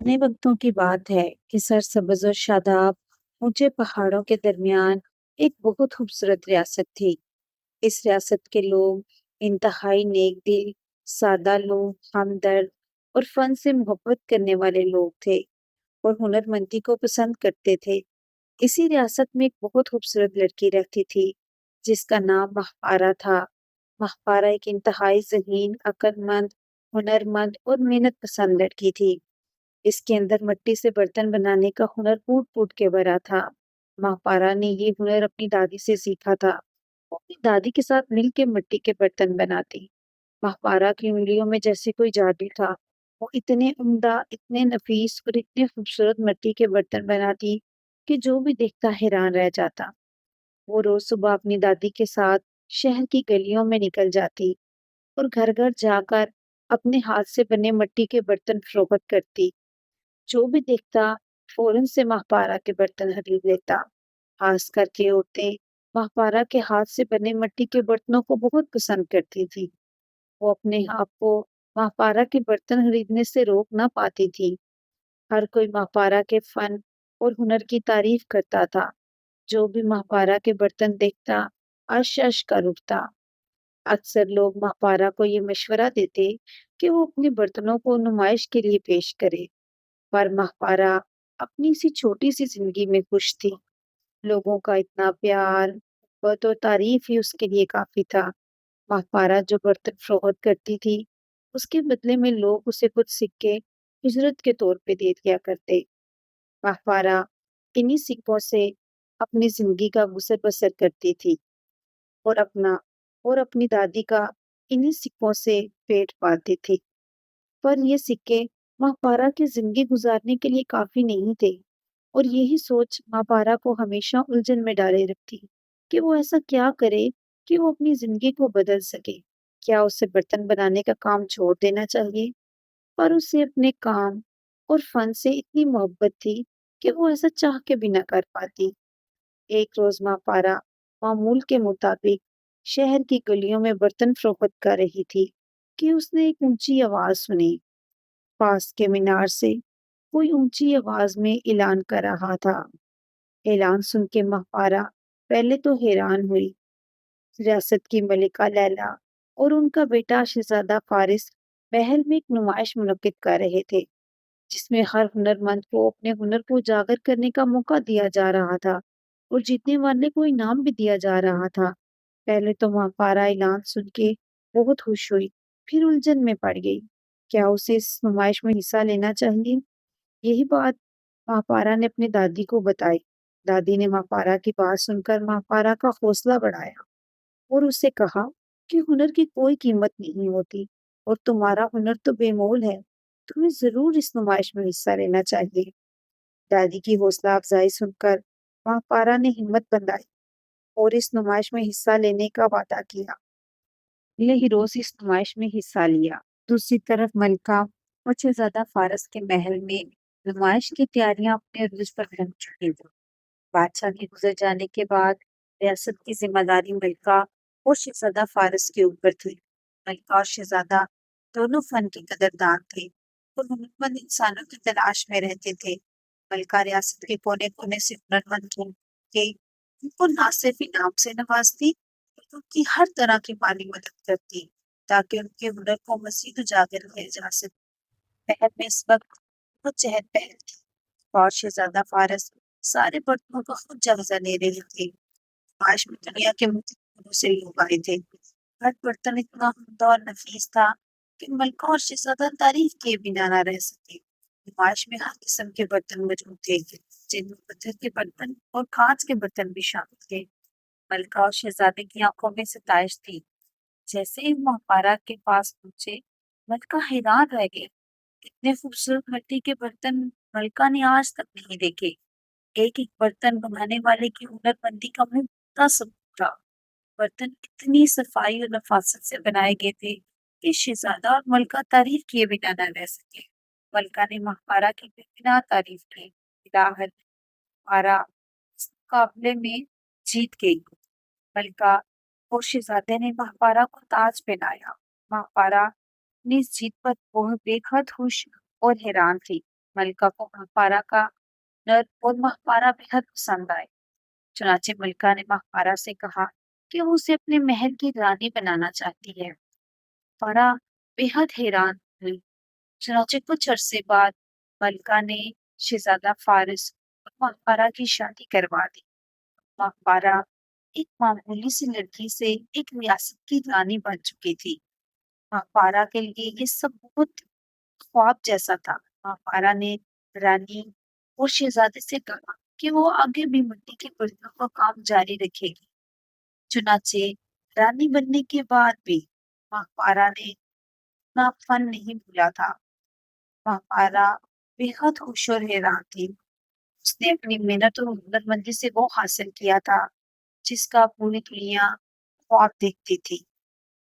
پرانے وقتوں کی بات ہے کہ سرسبز اور شاداب اونچے پہاڑوں کے درمیان ایک بہت خوبصورت ریاست تھی۔ اس ریاست کے لوگ انتہائی نیک دل، سادہ لوگ، ہمدرد اور فن سے محبت کرنے والے لوگ تھے اور ہنرمندی کو پسند کرتے تھے۔ اسی ریاست میں ایک بہت خوبصورت لڑکی رہتی تھی جس کا نام مہپارا تھا۔ مہپارا ایک انتہائی ذہین، عقل مند، ہنرمند اور محنت پسند لڑکی تھی۔ اس کے اندر مٹی سے برتن بنانے کا ہنر پھوٹ پھوٹ کے بھرا تھا۔ مہپارا نے یہ ہنر اپنی دادی سے سیکھا تھا۔ وہ اپنی دادی کے ساتھ مل کے مٹی کے برتن بناتی۔ مہپارا کی انگلیوں میں جیسے کوئی جادو تھا۔ وہ اتنے عمدہ، اتنے نفیس اور اتنے خوبصورت مٹی کے برتن بناتی کہ جو بھی دیکھتا حیران رہ جاتا۔ وہ روز صبح اپنی دادی کے ساتھ شہر کی گلیوں میں نکل جاتی اور گھر گھر جا کر اپنے ہاتھ سے بنے مٹی کے برتن فروخت کرتی۔ جو بھی دیکھتا فوراً سے مہپارا کے برتن خرید لیتا۔ خاص کر کے عورتیں مہپارا کے ہاتھ سے بنے مٹی کے برتنوں کو بہت پسند کرتی تھی۔ وہ اپنے آپ کو مہپارا کے برتن خریدنے سے روک نہ پاتی تھی۔ ہر کوئی مہپارا کے فن اور ہنر کی تعریف کرتا تھا۔ جو بھی مہپارا کے برتن دیکھتا عرش عرش کر اٹھتا۔ اکثر لوگ مہپارا کو یہ مشورہ دیتے کہ وہ اپنے برتنوں کو نمائش کے لیے پیش کرے، پر مہپارا اپنی سی چھوٹی سی زندگی میں خوش تھی۔ لوگوں کا اتنا پیار، محبت اور تعریف ہی اس کے لیے کافی تھا۔ مہپارا جو برتن فروخت کرتی تھی اس کے بدلے میں لوگ اسے کچھ سکے اجرت کے طور پہ دے دیا کرتے۔ مہپارا انہی سکوں سے اپنی زندگی کا گزر بسر کرتی تھی اور اپنی دادی کا انہی سکوں سے پیٹ پالتی تھی۔ پر یہ سکے مہپارا کی زندگی گزارنے کے لیے کافی نہیں تھے اور یہی سوچ مہپارا کو ہمیشہ الجھن میں ڈالے رکھتی کہ وہ ایسا کیا کرے کہ وہ اپنی زندگی کو بدل سکے۔ کیا اسے برتن بنانے کا کام چھوڑ دینا چاہیے؟ پر اسے اپنے کام اور فن سے اتنی محبت تھی کہ وہ ایسا چاہ کے بھی نہ کر پاتی۔ ایک روز مہپارا معمول کے مطابق شہر کی گلیوں میں برتن فروخت کر رہی تھی کہ اس نے ایک اونچی آواز سنی۔ پاس کے مینار سے کوئی اونچی آواز میں اعلان کر رہا تھا۔ اعلان سن کے مہپارا پہلے تو حیران ہوئی۔ ریاست کی ملکہ لیلا اور ان کا بیٹا شہزادہ فارس محل میں ایک نمائش منعقد کر رہے تھے جس میں ہر ہنرمند کو اپنے ہنر کو اجاگر کرنے کا موقع دیا جا رہا تھا اور جیتنے والے کو انعام بھی دیا جا رہا تھا۔ پہلے تو مہپارا اعلان سن کے بہت خوش ہوئی، پھر الجھن میں پڑ گئی۔ کیا اسے اس نمائش میں حصہ لینا چاہیے؟ یہی بات مہپارا نے اپنی دادی کو بتائی۔ دادی نے مہپارا کی بات سن کر مہپارا کا حوصلہ بڑھایا اور اسے کہا کہ ہنر کی کوئی قیمت نہیں ہوتی اور تمہارا ہنر تو بے مول ہے، تمہیں ضرور اس نمائش میں حصہ لینا چاہیے۔ دادی کی حوصلہ افزائی سن کر مہپارا نے ہمت بندھائی اور اس نمائش میں حصہ لینے کا وعدہ کیا۔ اگلے ہی روز اس نمائش میں حصہ لیا۔ دوسری طرف ملکہ اور شہزادہ فارس کے محل میں نمائش کی تیاریاں اپنے عروج پر پہنچ چکی تھیں۔ بادشاہ کے گزر جانے کے بعد ریاست کی ذمہ داری ملکہ اور شہزادہ فارس کے اوپر تھی۔ ملکہ اور شہزادہ دونوں فن کے قدردان تھے اور ہنرمند انسانوں کی تلاش میں رہتے تھے۔ ملکہ ریاست کے کونے کونے سے ہنرمند ڈھونڈ کے ان کو نہ صرف انعام سے نوازتی بلکہ ان کی ہر طرح کی مالی مدد کرتی تاکہ ان کے ہنر کو مزید اجاگر کیا جا سکے۔ محل میں اس وقت بہت چہل پہل تھی اور شہزادہ فارس سارے برتنوں کا خود جائزہ لے رہے تھے۔ نمائش میں دنیا کے مختلف سے لوگ آئے تھے۔ ہر برتن اتنا عمدہ اور نفیس تھا کہ ملکہ اور شہزادہ تعریف کیے بنا نہ رہ سکے۔ نمائش میں ہر قسم کے برتن موجود تھے جن میں پتھر کے برتن اور کانچ کے برتن بھی شامل تھے۔ ملکہ اور شہزادے کی آنکھوں میں ستائش تھی۔ جیسے ہی مہپارا کے پاس پہنچے ملکہ حیران رہ گئی۔ اتنے خوبصورت مٹی کے برتن ملکہ نے آج تک نہیں دیکھے۔ ایک ایک برتن بنانے والے کی ہنرمندی کا منہ ثبوت تھا۔ برتن اتنی صفائی اور نفاست سے بنائے گئے تھے کہ شہزادہ اور ملکہ تعریف کیے بنا نہ رہ سکے۔ ملکہ نے مہپارا کی بے پناہ تعریف کی۔ الہت مہپارا اس مقابلے میں جیت گئی۔ ملکہ اور شہزادے نے مہپارا کو تاج پہنایا۔ مہپارا اپنی اس جیت پر بے حد خوش اور حیران تھی۔ ملکہ کو ماہپارا کا نر اور ماہپارا بےحد پسند آئے۔ چنانچہ ملکہ نے ماہپارا سے کہا کہ وہ اسے اپنے محل کی رانی بنانا چاہتی ہے۔ ماہپارا بےحد حیران ہوئی۔ چنانچہ کچھ عرصے بعد ملکہ نے شہزادہ فارس اور ماہپارا کی شادی کروا دی۔ ماہپارا ایک معمولی سی لڑکی سے ایک ریاست کی رانی بن چکی تھی۔ ماہپارا کے لیے یہ سب بہت خواب جیسا تھا۔ ماہپارا نے رانی اور شہزادے سے کہا کہ وہ آگے بھی مٹی کے برتنوں کا کام جاری رکھے گی۔ چنانچہ رانی بننے کے بعد بھی ماہپارا نے اپنا فن نہیں بھولا تھا۔ ماہپارا بےحد خوش اور حیران تھی۔ اس نے اپنی محنت اور ہنر مندی سے وہ حاصل کیا تھا جس کا پوری دنیا خواب دیکھتی تھی۔